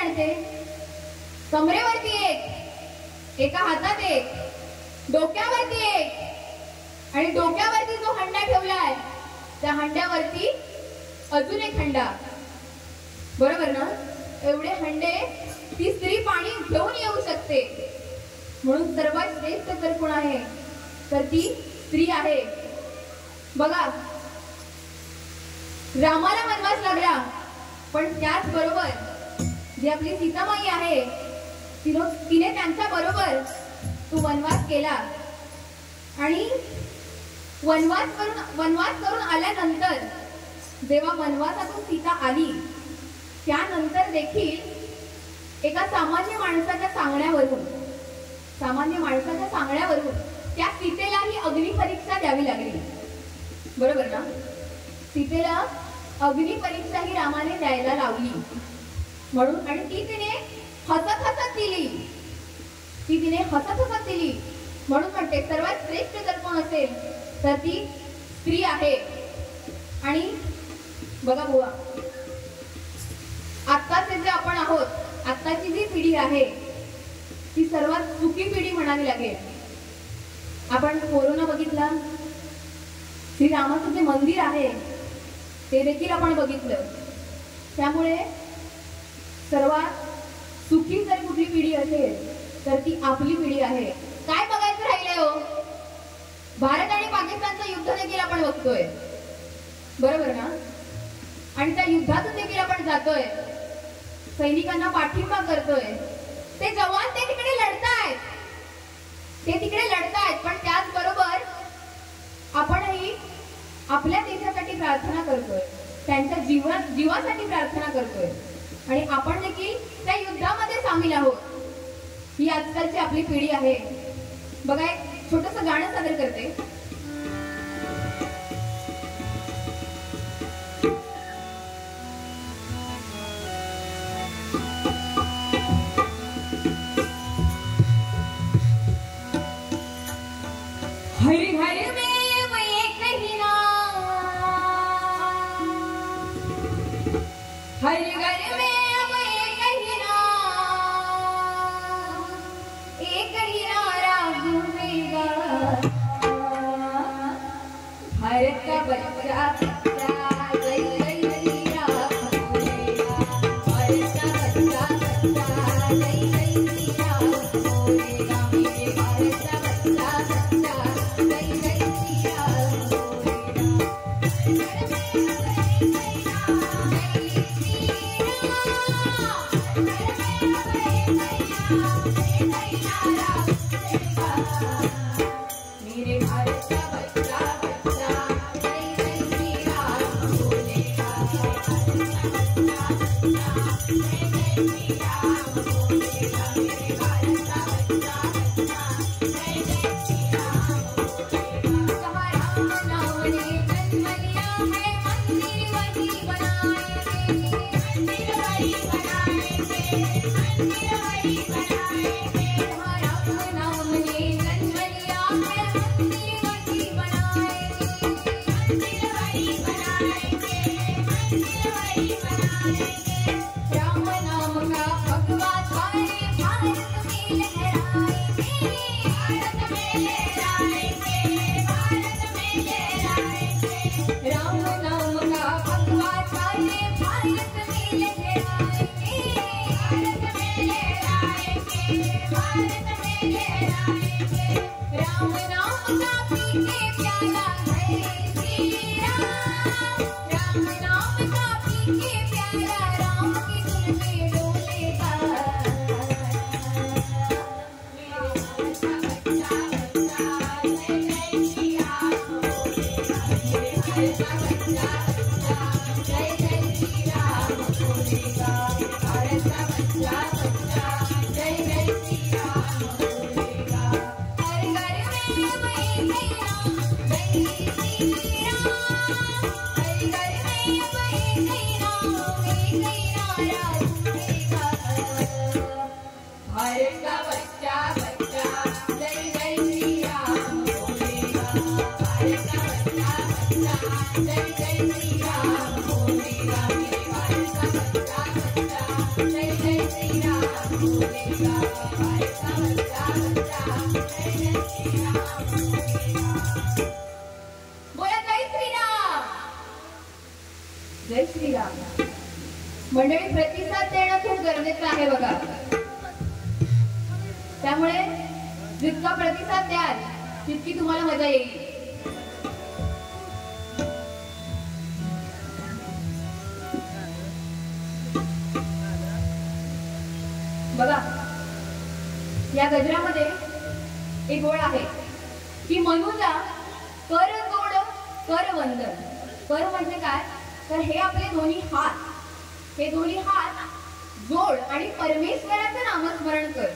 आणते? कमरेवरती एक, एका हातात एक, डोक्यावरती एक, आणि डोक्यावरती जो हंडा ठेवलाय त्या हंड्यावरती अजून एक हंडा. बरोबर ना? एवढे हंडे ती स्त्री पाणी घेऊन येऊ शकते. म्हणून सर्वात श्रेष्ठ जर कोण आहे तर ती स्त्री आहे. बघा, रामाला वनवास लागला, पण त्याच बरोबर जी आपली सीतामाई आहे तिने त्यांच्या बरोबर तो वनवास केला. आणि वनवास करून आल्यानंतर जेव्हा वनवासातून सीता आली त्यानंतर देखील एका सामान्य माणसाच्या सांगण्यावरून त्या सीतेलाही अग्निपरीक्षा द्यावी लागली. बरोबर ना? सीतेला अग्निपरीक्षा ही रामाने द्यायला लावली. म्हणून आणि ती तिने हसत हसत दिली. म्हणून म्हणते सर्वात श्रेष्ठ जर कोण असेल तर ती स्त्री आहे. आणि बघा बुवा, आत्ताचे जे आपण आहोत, आत्ताची जी पिढी आहे ती सर्वात सुखी पिढी म्हणावी लागेल. आपण कोरोना बघितला, श्रीरामाचं जे मंदिर आहे ते देखील आपण बघितलं. त्यामुळे सर्वात सुखी जर कुठली पिढी असेल तर ती आपली पिढी आहे. काय बघायचं राहिलंय हो? भारत आणि पाकिस्तानचं युद्ध देखील आपण बघतोय. बरोबर ना? आणि त्या युद्धातून देखील आपण जातोय, सैनिकांना पाठिंबा करतोय. ते जवान ते तिकडे लढतायत, पण त्याचबरोबर आपणही आपल्या देशासाठी प्रार्थना करतोय, त्यांच्या जीवासाठी प्रार्थना करतोय, आणि आपण देखील त्या युद्धामध्ये सामील आहोत. ही आजकालची आपली पिढी आहे. बघा, एक छोटंसं गाणं सादर करते. हर घर में वो एक ही नाम, हर घर में वो एक ही नाम, एक ही नारा गूंजेगा, भारत का बच्चा बच्चा जय जय श्री राम बोलेगा, भारत का बच्चा बच्चा जय जय श्री राम बोलेगा, मेरे भारत का बच्चा बच्चा जय जय श्री राम बोलेगा. मेरे भारत का बच्चा बच्चा जय जय श्री राम बोलेगा, जय जय श्री राम बोलेगा, मेरे भारत का बच्चा बच्चा जय जय श्री राम बोलेगा. कहाँ राम नाम ने जन्म लिया है, मंदिर वही बनाएंगे, मंदिर वही बनाएंगे, मंदिर वही बनाएंगे. कहाँ राम नाम ने जन्म लिया है, मंदिर वही बनाएंगे, मंदिर वही बनाएंगे, मंदिर वही बनाएंगे. राम नाम का भगवा सारे भारत में लहराएंगे, भारत में लहराएंगे, भारत में लहराएंगे. राम नाम का भगवा सारे भारत में लहराएंगे, भारत में लहराएंगे, भारत में लहराएंगे. राम नाम का पीके प्याला है श्री राम, राम नाम का पीके प्याला राम की धुन में डोलेगा. मेरे भारत का बच्चा बच्चा जय जय श्री राम बोलेगा, मेरे भारत का बच्चा बच्चा जय जय श्री राम बोलेगा, भारत का बच्चा बच्चा जय जय श्री राम बोलेगा. हर घर में वो एक ही नाम, जय श्री राम, हर घर में वो एक ही नाम, एक ही नारा गूंजेगा. भारत का बच्चा बच्चा जय जय श्री राम बोलेगा, भारत का बच्चा बच्चा जय प्रतिसाद द्याल तितकी तुम्हाला मजा येईल. बघा, या गजरामध्ये एक ओळ आहे की मनुजा कर जोड कर वंदन. कर म्हणजे काय, तर हे आपले दोन्ही हात, हे दोन्ही हात जोड आणि परमेश्वराचं नामस्मरण कर.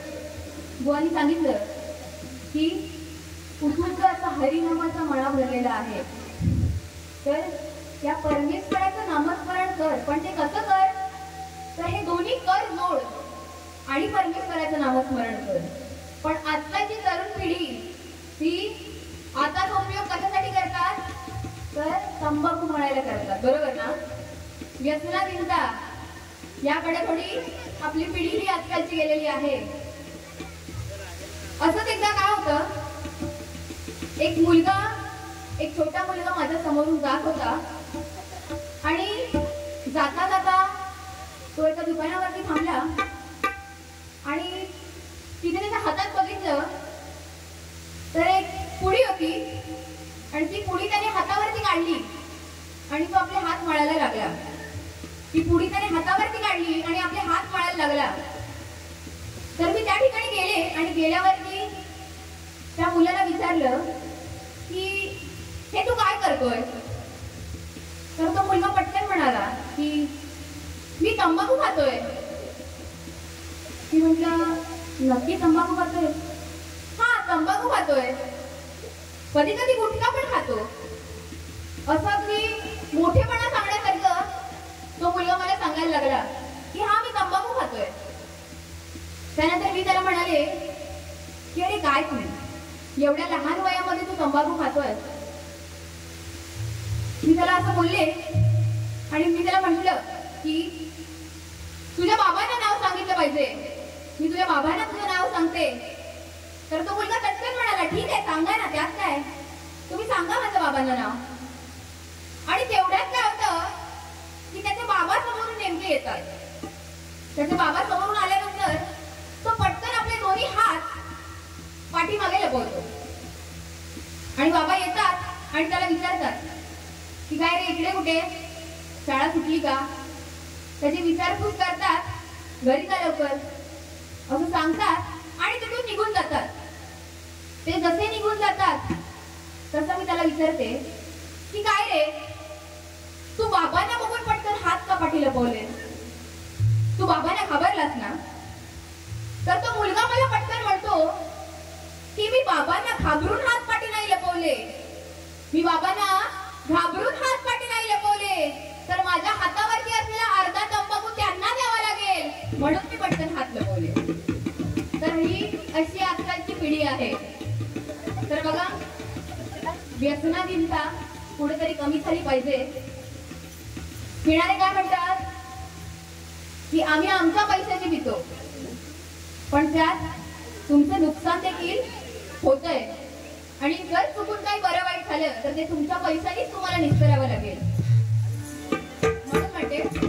बुवांनी सांगितलं की उत्तुंग असा हरिनामाचा मळा भरलेला आहे, तर या परमेश्वराचं नामस्मरण कर. पण ते कसं कर, तर हे दोन्ही कर जोड आणि परमेश्वराचं नामस्मरण कर. पण आजकालची तरुण पिढी ती आताचा उपयोग कशासाठी करतात, तर तंबाखू मळायला करतात. बरोबर ना? व्यसनाधीनता याकडे थोडी आपली पिढी ही आजकालची गेलेली आहे. असंच एकदा काय होतं, एक छोटा मुलगा माझ्या समोरून जात होता आणि जाता जाता तो एका दुकानावरती थांबला आणि तिथे त्याच्या हातात बघितलं तर एक पुडी होती आणि ती पुडी त्याने हातावरती काढली आणि तो आपले हात मळायला लागला. ती पुडी त्याने हातावरती काढली आणि आपले हात मळायला लागला. तर मी त्या ठिकाणी गेले आणि गेल्यावरती त्या मुलाला विचारलं की हे तू काय करतोय. तर तो मुलगा पटकन म्हणाला की मी तंबाखू खातोय. मी म्हटलं नक्की तंबाखू खातोय. हा, तंबाखू खातोय, कधी कधी गुटखा पण खातो. असं की मोठेपणा सांगण्यासारखं तो मुलगा मला सांगायला लागला की हा, मी तंबाखू खातोय. त्यानंतर मी त्याला म्हणाले की अरे काय तुम्ही एवढ्या लहान वयामध्ये तू तंबाखू खातोय. मी त्याला असं बोलले आणि मी त्याला म्हटलं की तुझ्या बाबांना नाव सांगितलं पाहिजे, मी तुझ्या बाबांना तुझं नाव सांगते. तर तो मुलगा चटकन म्हणाला ठीक आहे, सांगा ना, त्यात काय, तुम्ही सांगा माझ्या बाबांना नाव. आणि तेवढ्यात काय होतं की त्याचे बाबा समोरून नेमके येतात. त्याचे बाबा समोरून आल्यानंतर तो पटकन आपले दोन्ही हात पाठीमागे लपवतो आणि बाबा येतात आणि त्याला विचारतात की काय रे, इकडे कुठे, शाळा सुटली का. त्याची विचारपूस करतात, घरी का लवकर असं सांगतात आणि तिथून निघून जातात. ते जसे निघून जातात तसं मी त्याला विचारते की काय रे, तू बाबांना बघून पटकन हात का पाठी लपवले, तू बाबांना घाबरलास ना. तर तो मुलगा मला पटकन म्हणतो की मी बाबांना घाबरून हात पाठी नाही लपवले, मी बाबांना घाबरून हात पाठी नाही लपवले, तर माझ्या हातावरती असलेला अर्धा तंबाखू त्यांना द्यावा लागेल म्हणून मी पटकन हात लपवले. तर ही अशी आजकालची पिढी आहे. तर बघा, व्यसनाधीनता कुठेतरी कमी झाली पाहिजे. पिणारे काय म्हणतात की आम्ही आमच्या पैशाची पितो, पण त्यात तुमचं नुकसान देखील होतंय आणि जर चुकून काही बरं वाईट झालं तर ते तुमच्या पैशानेच तुम्हाला निस्तरावं लागेल. म्हणून म्हणते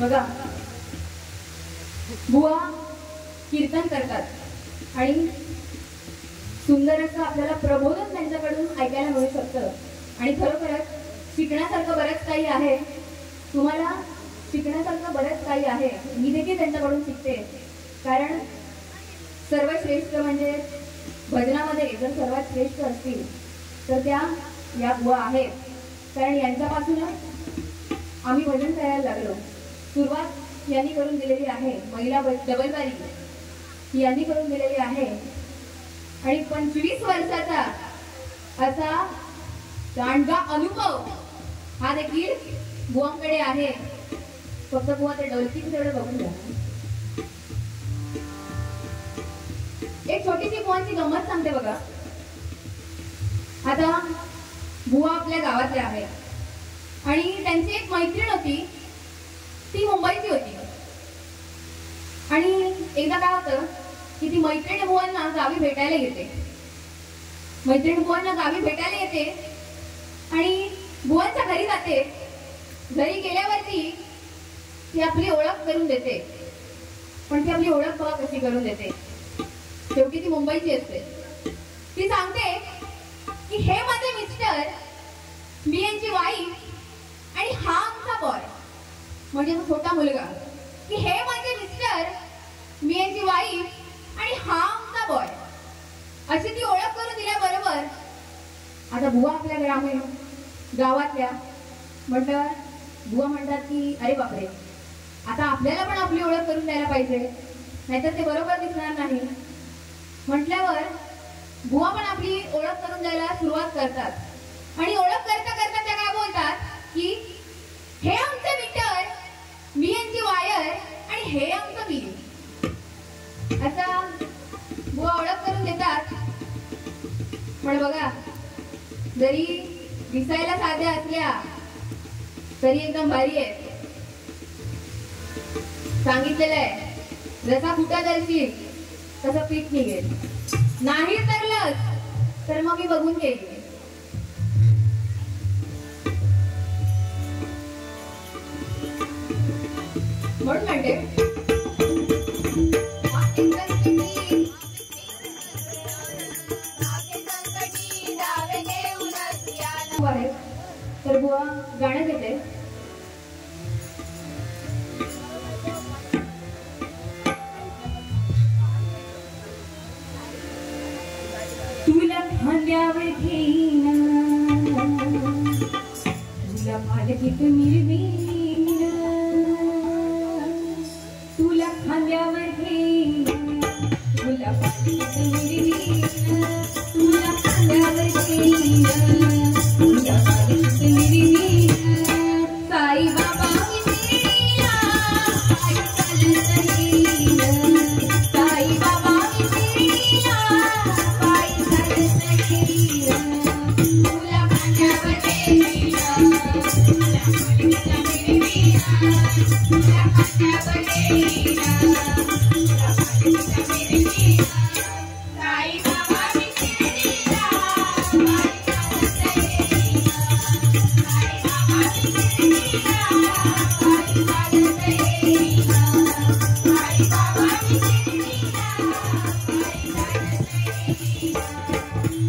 बघा, बुवा कीर्तन करतात आणि सुंदर असं आपल्याला प्रबोधन त्यांच्याकडून ऐकायला मिळू शकतं. आणि खरोखरच शिकण्यासारखं बरंच काही आहे. तुम्हाला शिकण्यासारखं बरंच काही आहे. मी देखील त्यांच्याकडून शिकते. कारण सर्वश्रेष्ठ म्हणजे भजनामध्ये जर सर्वात श्रेष्ठ असतील तर त्या या बुवा आहेत. कारण यांच्यापासूनच आम्ही भजन करायला लागलो. सुरुवात यांनी करून दिलेली आहे. महिला डबलबारी यांनी करून दिलेली आहे. आणि 25 वर्षाचा असा दांडगा अनुभव हा देखील बुवांकडे आहे. फक्त बुवा ते डोलकीच तेवढं बघून घ्या. एक छोटीशी बुवांची गंमत सांगते बघा. आता बुवा आपल्या गावातले आहेत आणि त्यांची एक मैत्रीण होती, ती मुंबईची होती. आणि एकदा काय होतं की ती मैत्रीण बुवांना गावी भेटायला येते. मैत्रीण बुवांना गावी भेटायला येते आणि बुवांच्या घरी जाते. घरी गेल्यावरती ती आपली ओळख करून देते. पण ती आपली ओळख बघा कशी करून देते. शेवटी ती मुंबईची असते. ती सांगते की हे माझे मिस्टर, मी यांची वाईफ आणि हा आमचा बॉय, म्हणजे तो छोटा मुलगा. की हे माझे मिस्टर, मी यांची वाईफ आणि हा आमचा बॉय, अशी ती ओळख करून दिल्याबरोबर आता बुवा आपल्या ग्रामीण गावातल्या म्हटलं, बुवा म्हणतात की अरे बापरे, आता आपल्याला पण आपली ओळख करून द्यायला पाहिजे, नाहीतर ते बरोबर दिसणार नाही. म्हटल्यावर बुवा पण आपली ओळख करून द्यायला सुरुवात करतात. आणि ओळख करता करता त्या काय बोलतात की हे आमचे मीटर, मी यांची वायर आणि हे आमचं बिल, असा बुवा ओळख करून देतात. पण बघा, जरी दिसायला साध्या असल्या तरी एकदम भारी आहे. सांगितलेलं आहे, जसा फुटा दर्शील तसं पीठ निघेल, नाही तरलंच तर मग मी बघून घेईल. म्हणून म्हणते तर बुवा गाणं घेते. तुला खांद्यावर घेईन, तुला पालखीत मिरवीन, तुला खांद्यावर घेईन, तुला पालखीत मिरवीन, तुला खांद्यावर घेईन, तुला पालखीत मिरवीन. साई बाबा विठेला पायी चालत येईन, साई बाबा विठेला पायी चालत येईन. तुला खांद्यावर घेईन, तुला पालखीत मिरवीन, तुला खांद्यावर घेईन, तुला पालखीत मिरवीन. साई बाबा विठेला पायी चालत येईन, साई बाबा विठेला पायी चालत येईन, साई बाबा विठेला पायी चालत येईन.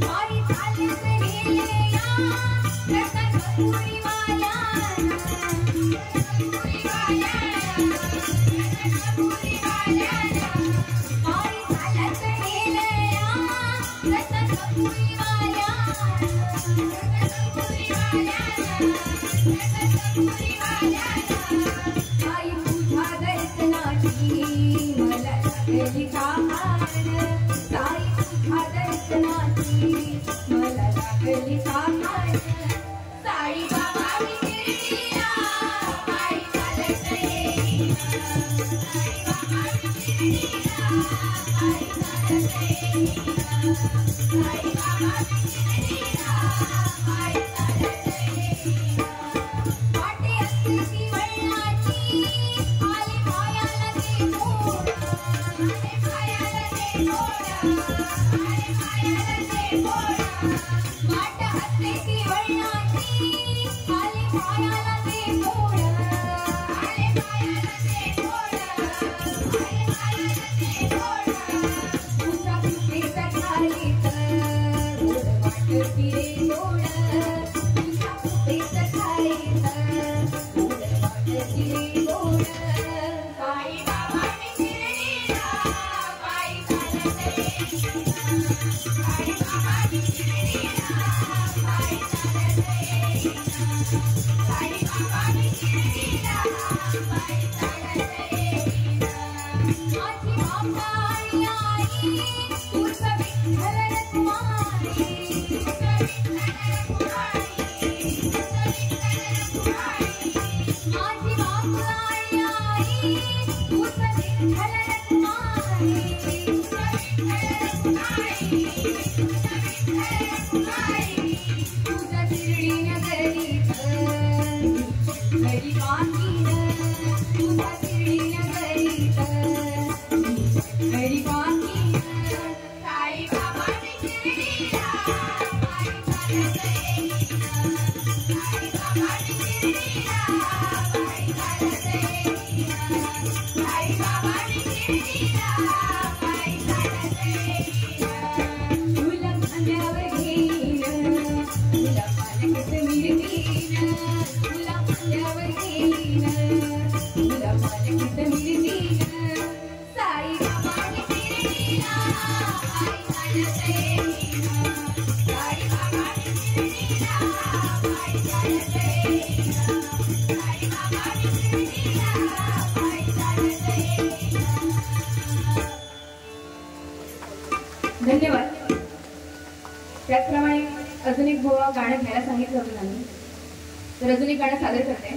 पायी चालत गेलेल्या रत्नपुरीवाल्या, रत्नपुरीवाल्या, रत्नपुरीवाल्या, पायी चालत गेलेल्या रत्नपुरीवाल्या, रत्नपुरीवाल्या, रत्नपुरीवाल्या. आई तुझ्या दर्शनाची मला लागली कहाण, साई तुझ्या दर्शनाची मला लागली कहाण. साई बाबा विठेला पायी चालत येईन, साई बाबा विठेला पायी चालत येईन, साई बाबा विठेला पायी चालत येईन. वाटे असते ती वळणाची, आले पायाला ते मोड, आले पायाला ते मोड, आले पायाला ते मोड. वाट असते ती वळणाची, आले पायाला ते मोड, आले पायाला वालीत गोड वाटती रे गोड तुझ्या कुपेत खाईत गोड वाटती रे गोड साई बाबांनी शिर्डीला पायी चालत येईना साई बाबांनी शिर्डीला पायी चालत येईना साई बाबांनी शिर्डीला पायी चालत येईना माझी बापाई आई तूच विठ्ठल कुमारी तूच विठ्ठल कुमारी माझी बापाई आई तूच विठ्ठल कुमारी तूच विठ्ठल कुमारी तुझ्या शिर्डी नगरीत घरी बाकीन तुझ्या शिर्डी नगरीत घरी बाकीन साई बाबांनी शिर्डीला पायी चालत येईना साई बाबांनी शिर्डीला पायी चालत येईना साई बाबांनी शिर्डीला पायी चालत येईना तुला खांद्यावर घेईन तुला पालखीत मिरवीन तुला खांद्यावर घेईन तुला पालखीत मिरवीन साई बाबांनी शिर्डीला पायी चालत येईना साई बाबांनी शिर्डीला पायी चालत येईना साई बाबांनी शिर्डीला पायी चालत येईना. धन्यवाद. त्याचप्रमाणे अजून एक गोवा गाणं घ्यायला सांगितलं होतं त्यांनी, तर अजून एक गाणं सादर करते.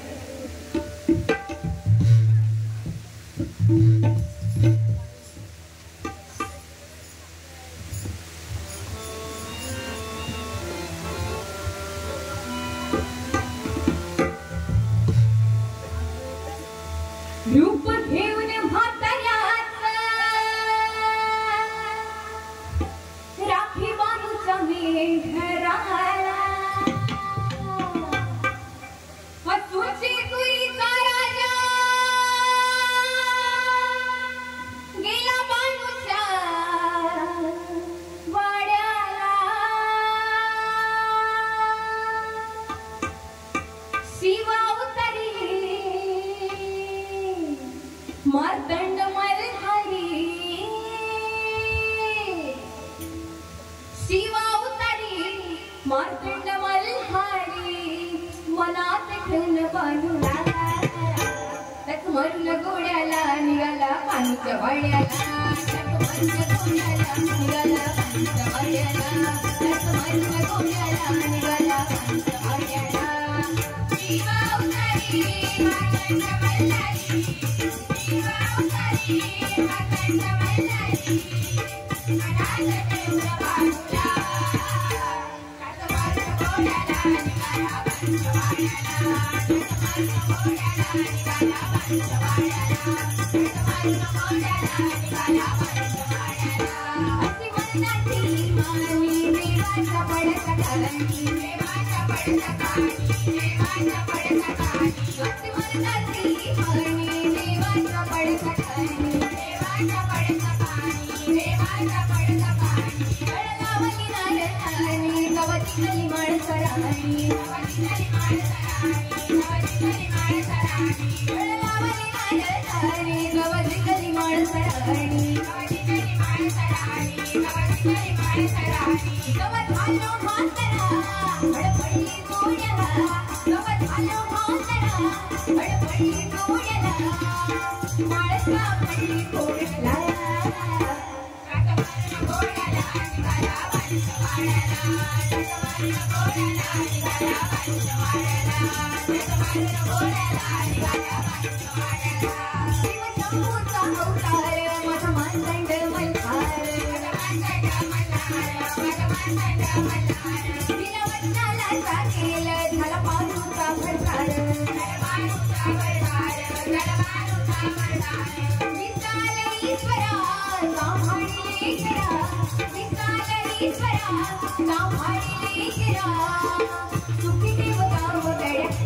रूप घेऊन म्हाताऱ्याचं राखी बांधूचा मेघराला हसूची तुरीचा राजा गेला बांधूच्या वाड्याला शिवा उतरी मार्तंड मल्हारी शिवा उतारी मार्तंड मल्हारी मनात ठेवून बांधूला तक मरून गोड्याला निघाला पाणीच्या वाड्याला तक मरून गोड्याला निघाला पाणीच्या वाड्याला तक मरून गोड्याला निघाला पाणीच्या वाड्याला शिवा उतारी मार्तंड मल्हारी शिवा उतारी मार्तंड मल्हारी मनात ठेवून बांधूला तक मरून गोड्याला निघाला पाणीच्या वाड्याला तक मरून गोड्याला निघाला पाणीच्या वाड्याला तक मरून गोड्याला निघाला पाणीच्या वाड्याला अशी म्हणताती मानी देवाच्या पडता कारणी देवाच्या पडता कारणी देवाच्या पडता कारणी अशी म्हणताती मानी देवाच्या पडता कारणी देवाच्या पडता कारणी देवाच्या पडता कारणी कळलावली नारळानी गवती गली माणसराणी गवती गली माणसराणी गवती गली माणसराणी कळलावली नारळानी गवती गली माणसराणी गवती गली माणसराणी गवती गली माणसराणी गवत घालो म्हातारा हडपडी गोड्याला गवत घालो म्हातारा हडपडी गोड्याला माळसा पडली गोड्याला गोड्याला निघाला पाणीच्या वाड्याला गोड्याला निघाला पाणीच्या वाड्याला गोड्याला निघाला पाणीच्या वाड्याला शिव शंभूचा अवतार माझा मानदंड मल्हार माझा मानदंड मल्हार माझा मानदंड मल्हार तिला वचनाला साकेल झाला पारूचा भरधार झाला पारूचा भरधार झाला पारूचा भरधार विशाल ईश्वरा सांभाळीले ईश्वरा विशाल ईश्वरा सांभाळीले ईश्वरा सुखी देव गाव गड्याला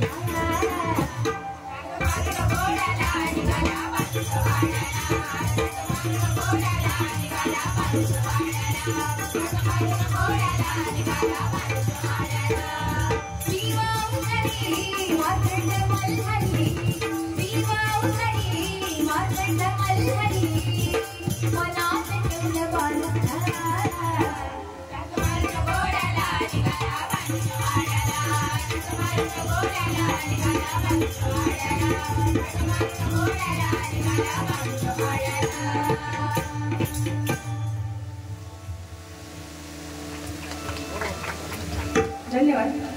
गोड्याला निघाला पाणीच्या वाड्याला गोड्याला निघाला पाणीच्या वाड्याला धन्यवाद.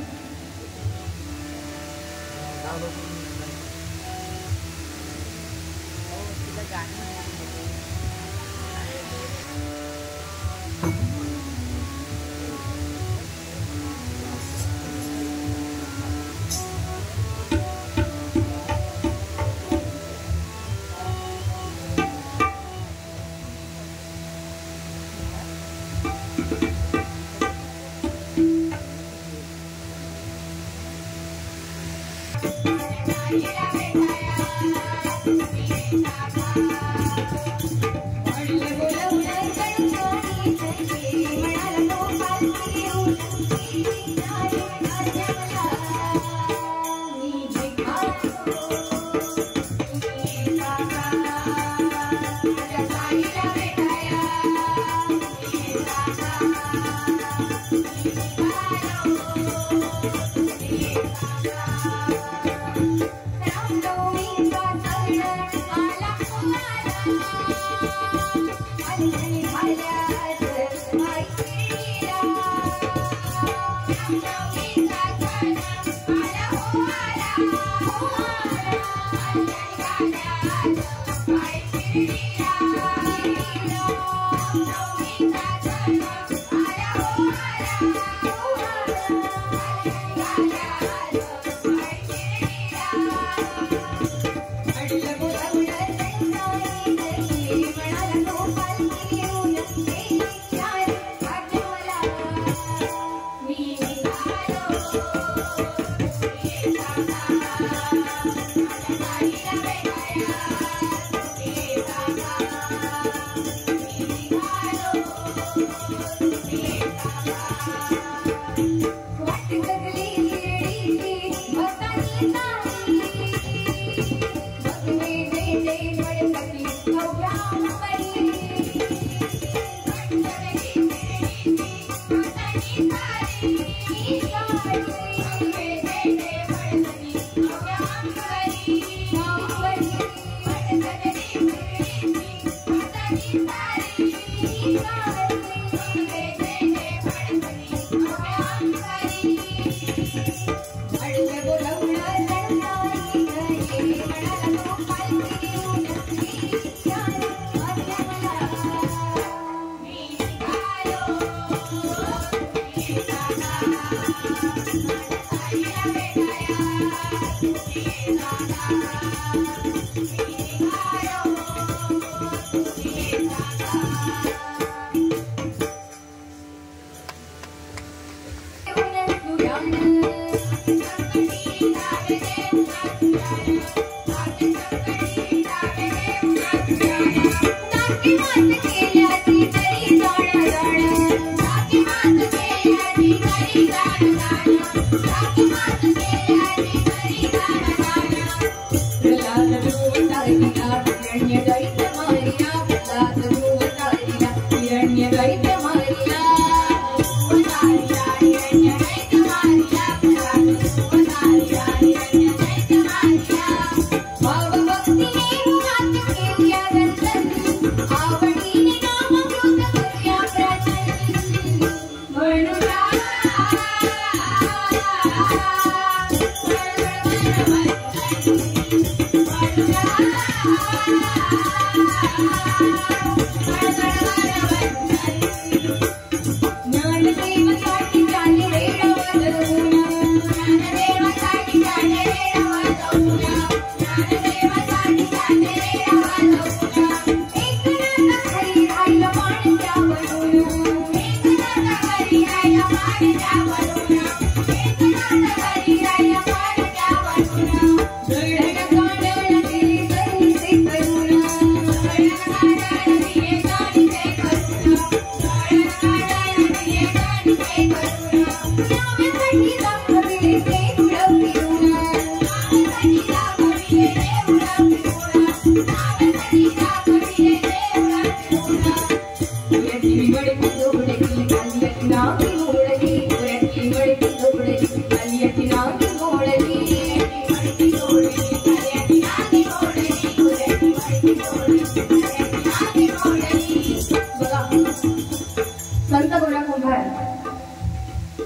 संत गोरा कुंभार.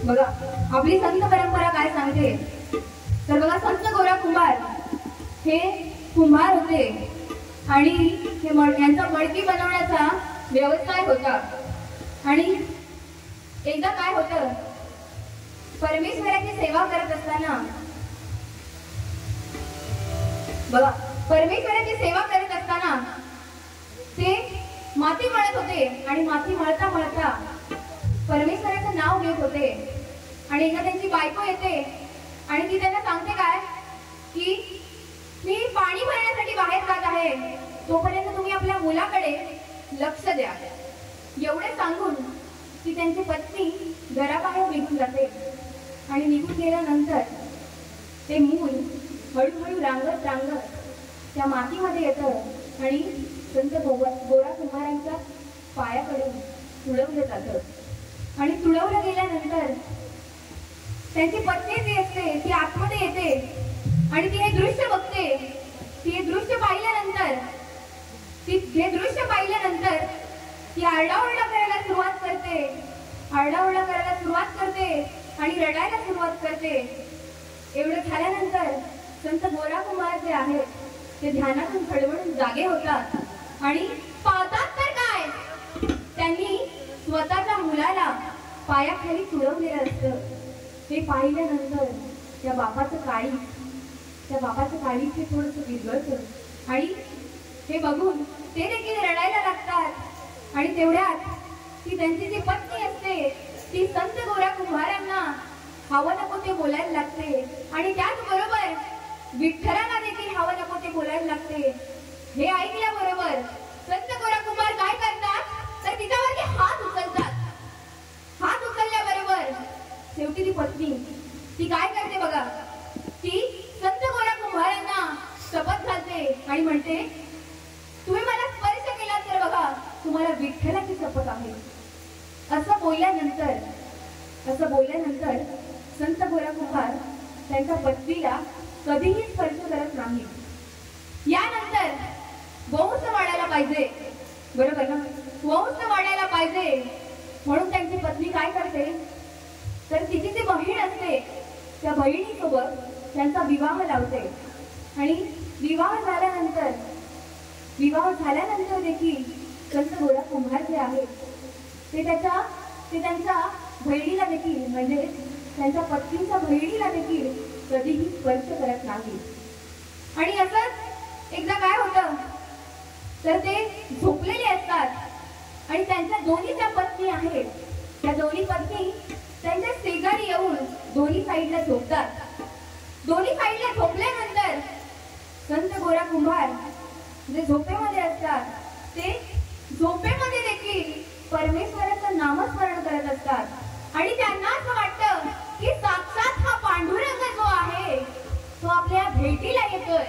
बघा आपली संत परंपरा काय सांगते तर बघा संत गोरा कुंभार हे कुंभार होते आणि यांचा मडकी बनवण्याचा व्यवसाय होता. आणि एकदा काय होतं, परमेश्वराची सेवा करत असताना बघा परमेश्वराची सेवा करत असताना ते माती मळत होते आणि माती मळता मळता परमेश्वराचं नाव घेत होते. आणि एकदा त्यांची बायको येते आणि ती त्यांना सांगते काय की मी पाणी भरण्यासाठी बाहेर जात आहे, तोपर्यंत तुम्ही आपल्या मुलाकडे लक्ष द्या. एवढे सांगून ती त्यांची पत्नी घराबाहेर निघून जाते. आणि निघून गेल्यानंतर ते मूल हळूहळू रांगत रांगत त्या मातीमध्ये येतं आणि संत गोरा कुंभारांच्या पायाकडे तुडवलं जातं. आणि तुडवलं गेल्यानंतर त्यांची पत्नी जी असते ती आतमध्ये येते आणि ती हे दृश्य बघते. ती हे दृश्य पाहिल्यानंतर ती आरडाओरडा करायला सुरुवात करते आणि रडायला सुरुवात करते. एवढं झाल्यानंतर संत गोरा कुंभार जे आहेत ते ध्यानातून खडबडून जागे होतात आणि पाहतात तर काय, त्यांनी स्वतःच्या मुलाला पायाखाली तुडवलेलं असतं. हे पाहिल्यानंतर त्या बापाचं काळीज ते थोडंसं विरघळतं आणि हे बघून ते देखील रडायला लागतात. आणि तेवढ्यात ती त्यांची जी पत्नी असते ती संत गोरा कुंभारांना हवं नको ते बोलायला लागते आणि त्याचबरोबर विठ्ठलांना देखील हवं नको ते बोलायला लागते. हे ऐकल्याबरोबर संत गोरा कुंभार काय करतात तर तिच्यावरती हात उचलतात. हात उचलल्याबरोबर शेवटी ती पत्नी ती काय करते बघा, ती संत गोरा कुंभारांना शपथ घालते आणि म्हणते तुम्ही मला स्पर्श केला तर बघा तुम्हाला विठ्ठलाची शपथ आहे. असं बोलल्यानंतर संत गोरा कुंभार त्यांच्या पत्नीला कधीही स्पर्श करत नाही. यानंतर वंश वाढायला पाहिजे, बरोबर ना, वंश वाढायला पाहिजे म्हणून त्यांची पत्नी काय करते तर तिची जी बहीण असते त्या बहिणीसोबत त्यांचा विवाह लावते. आणि विवाह झाल्यानंतर देखील संत गोरा कुंभार जे आहेत ते त्यांच्या बहिणीला देखील म्हणजे त्यांच्या पत्नीच्या बहिणीला देखील कधीही स्पर्श करत नाही. आणि असंच एकदा काय होतं तर ते झोपलेले असतात आणि त्यांच्या दोन्ही ज्या पत्नी आहेत त्या दोन्ही पत्नी त्यांच्या शेजारी येऊन दोन्ही साईडला झोपतात. दोन्ही साईडला झोपल्यानंतर संत गोरा कुंभार जे झोपेमध्ये असतात ते झोपेमध्ये देखील परमेश्वराचं नामस्मरण करत असतात. आणि त्यांना असं वाटतं की साक्षात हा पांडुरंग जो आहे तो आपल्या भेटीला येतोय.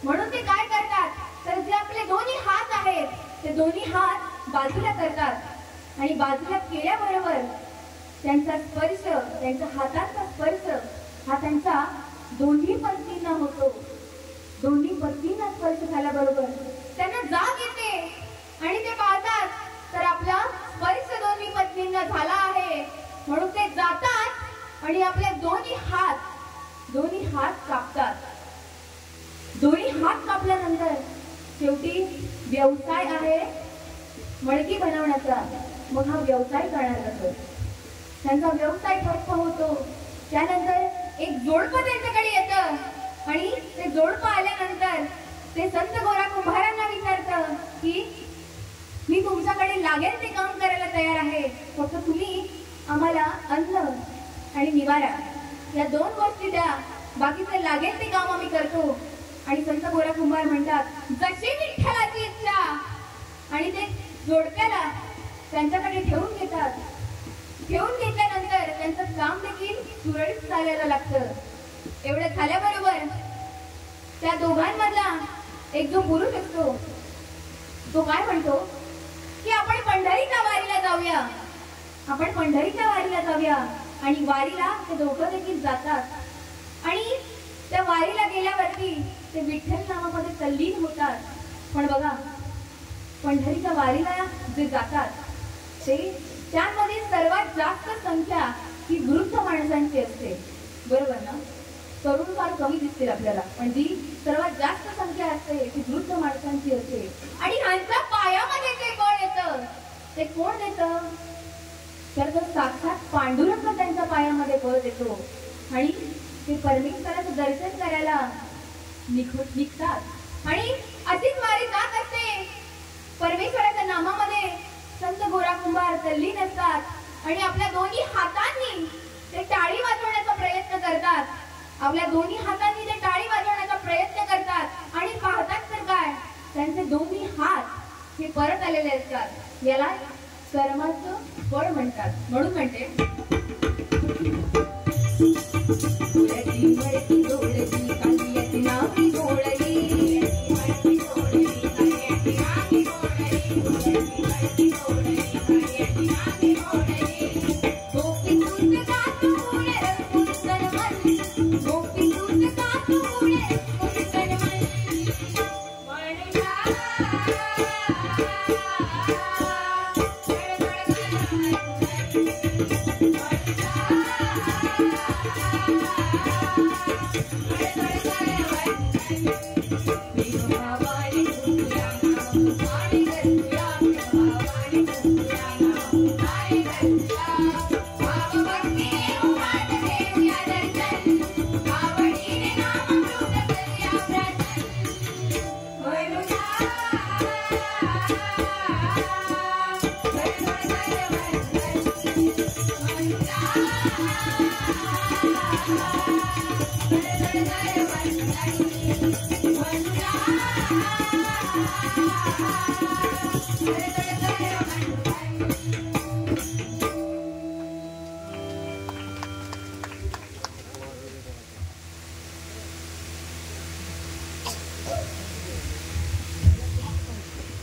म्हणून ते काय करतात तर जे आपले दोन्ही हात आहेत ते दोन्ही हात बाजूला करतात आणि बाजूला केल्याबरोबर त्यांचा स्पर्श, त्यांच्या हाताचा स्पर्श हा त्यांच्या दोन्ही पत्नींना होतो. दोन्ही पत्नींना स्पर्श झाल्याबरोबर त्यांना जाग येते आणि ते पाहतात तर आपला स्पर्श दोन्ही पत्नींना झाला आहे. म्हणून ते जातात आणि आपले दोन्ही हात कापतात. दोन्ही हात कापल्यानंतर शेवटी व्यवसाय आहे मडकी बनवण्याचा. मग हा व्यवसाय करणार असतो, त्यांचा व्यवसाय ठप्प होतो. त्यानंतर एक जोडपं त्यांच्याकडे येतं आणि ते जोडपं आल्यानंतर ते संत गोरा कुंभारांना विचारतं की मी तुमच्याकडे लागेल ते काम करायला तयार आहे, फक्त तुम्ही आम्हाला अन्न आणि निवारा या दोन गोष्टी द्या, बाकीचे लागेल ते काम आम्ही करतो. आणि संत गोरा कुंभार म्हणतात जशी विठ्ठलाची इच्छा. आणि ते जोडप्याला त्यांच्याकडे ठेवून घेतात. ठेवून घेतल्यानंतर त्यांचं काम देखील सुरळीत चालायला लागतं. एवढं झाल्याबरोबर त्या दोघांमधला एक जो पुरुष असतो तो काय म्हणतो की आपण पंढरीच्या वारीला जाऊया. आणि वारीला ते दोघं देखील जातात आणि त्या वारीला गेल्यावरती ते विठ्ठल नामामध्ये तल्लीन होतात. पण बघा पंढरीच्या वारीला जे जातात ते त्यामध्ये सर्वात जास्त संख्या ही वृद्ध माणसांची असते, बरोबर ना? तरुण फार कमी दिसतील आपल्याला, पण जी सर्वात जास्त संख्या असते ती वृद्ध माणसांची असते. आणि ह्यांच्या पायामध्ये ते बळ येतं, ते कोण देतं? तर तो साक्षात पांडुरंग त्यांच्या पायामध्ये बळ देतो आणि ते परमेश्वराचं दर्शन करायला निघतात. आणि अशीच वारी जात असते. परमेश्वराच्या नामामध्ये संत गोरा कुंभार तल्लीन असतात आणि आपल्या दोन्ही हातांनी ते टाळी वाजवण्याचा प्रयत्न करतात. आपल्या दोन्ही हातांनी ते टाळी वाजवण्याचा प्रयत्न करतात आणि पाहतात तर काय, त्यांचे दोन्ही हात हे परत आलेले असतात. याला कर्माचं फळ म्हणतात. म्हणून म्हणते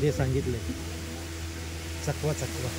हे सांगितले चकवा चकवा.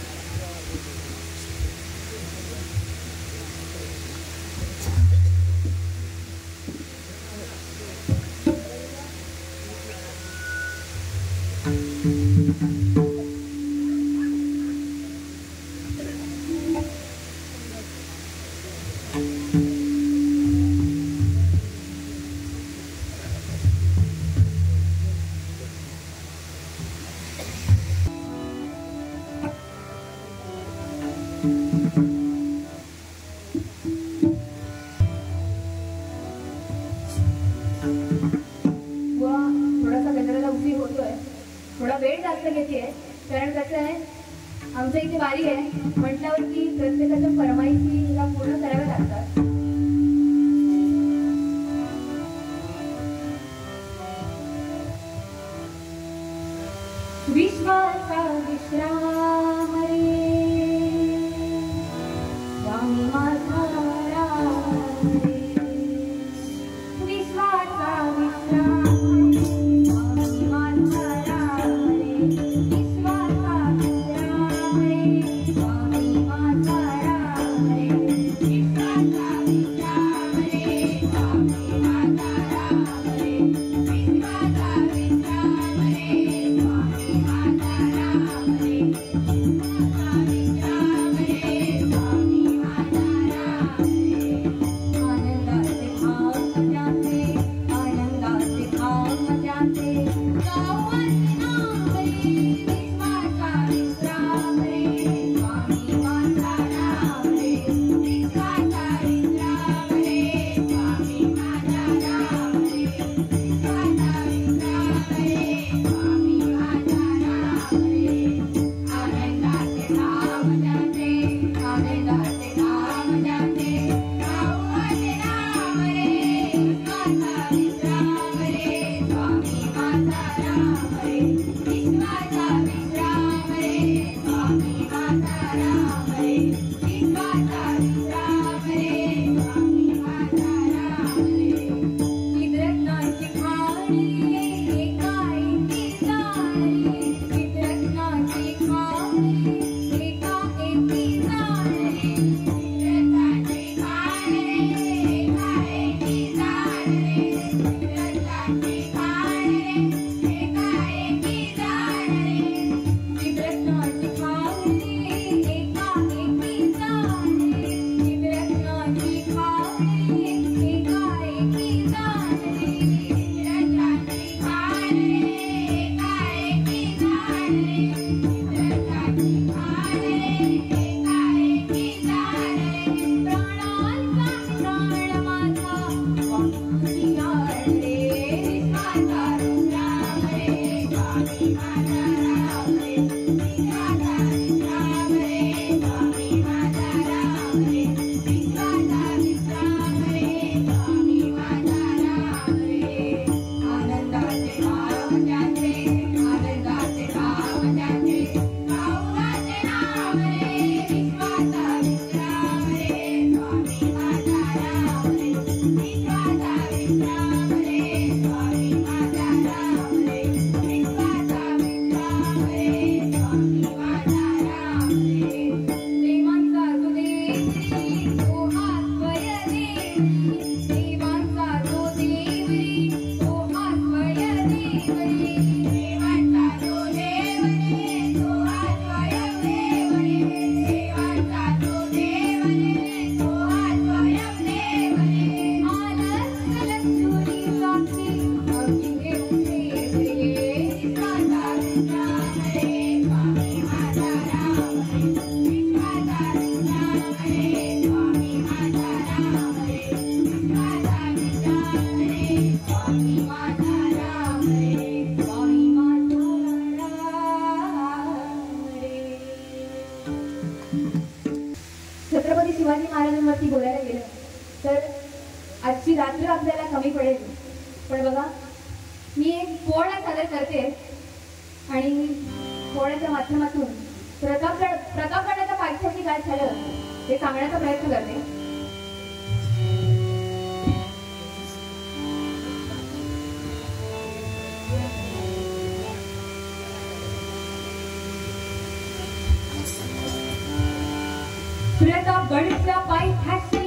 थोडा वेळ जास्त घेते, कारण कसं आहे आमच्या इथे वारी आहे म्हटल्यावरती प्रत्येकाच्या फरमाईशी हिला पूर्ण कराव्या लागतात. विश्वाचा विश्राम रे स्वामी माझा राम रे, विश्वाचा विश्राम स्वामी माझा राम रे, विश्वाचा विश्राम रे स्वामी शिवाजी महाराजांवरती बोलायला गेलं तर आजची रात्र आपल्याला कमी पडेल. पण बघा, मी एक पोवाडा सादर करते आणि पोवाड्याच्या माध्यमातून प्रतापगडाच्या पायथ्याशी काय झालं ते सांगण्याचा प्रयत्न करते. प्रतापगडच्या पायथ्याशी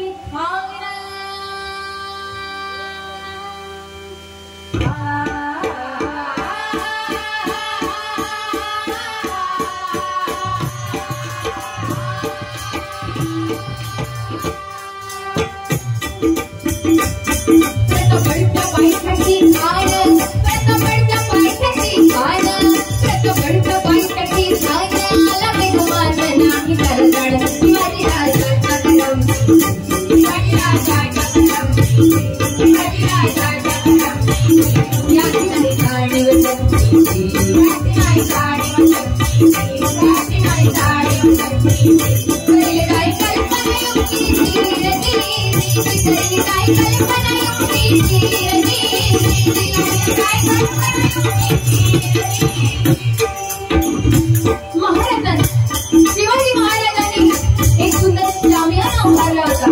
शिवाजी महाराजांनी एक सुंदर शामियाना उभारला होता.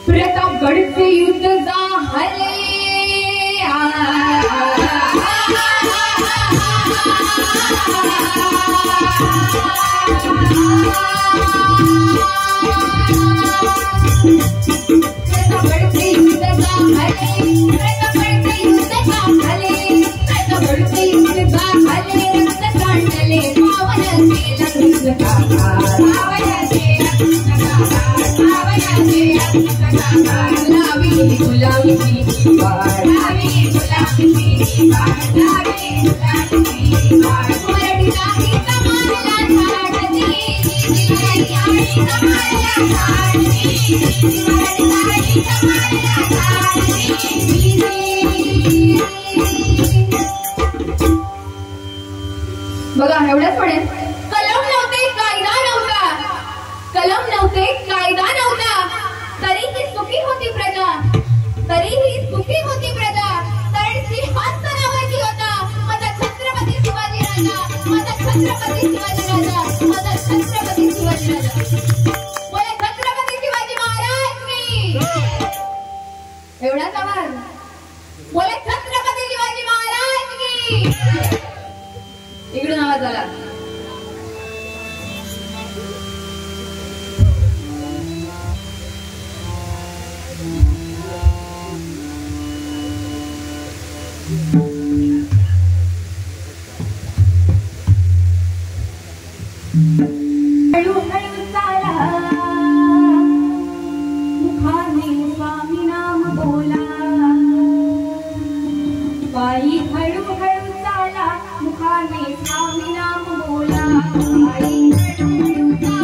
प्रतापगडचे युद्ध झाले Thank you. लावी गुलाबी वाट लावी गुलाबी वाट लावी गुलाबी वाट मराठी साहित्य मारला झाडती मराठी साहित्य मारला झाडती मराठी साहित्य मारला झाडती बघा एवढंच म्हणेल कलम नव्हते कायदा नव्हता कलम नव्हते कायदा नव्हता तरीही सुखी होती प्रजा तरीही सुखी होती प्रजा कारण सिंहासन नावाची होता माझा छत्रपती शिवाजी राजा माझा छत्रपती शिवाजी राजा माझा छत्रपती शिवाजी राजा बोले छत्रपती शिवाजी महाराज की एवढाच आवाज बोले छत्रपती शिवाजी महाराज की इकडून आवाज आला हळूहळू चाला मुखाने स्वामी नाम बोला पायी हळूहळू चाला मुखाने स्वामी नाम बोला पायी हळूहळू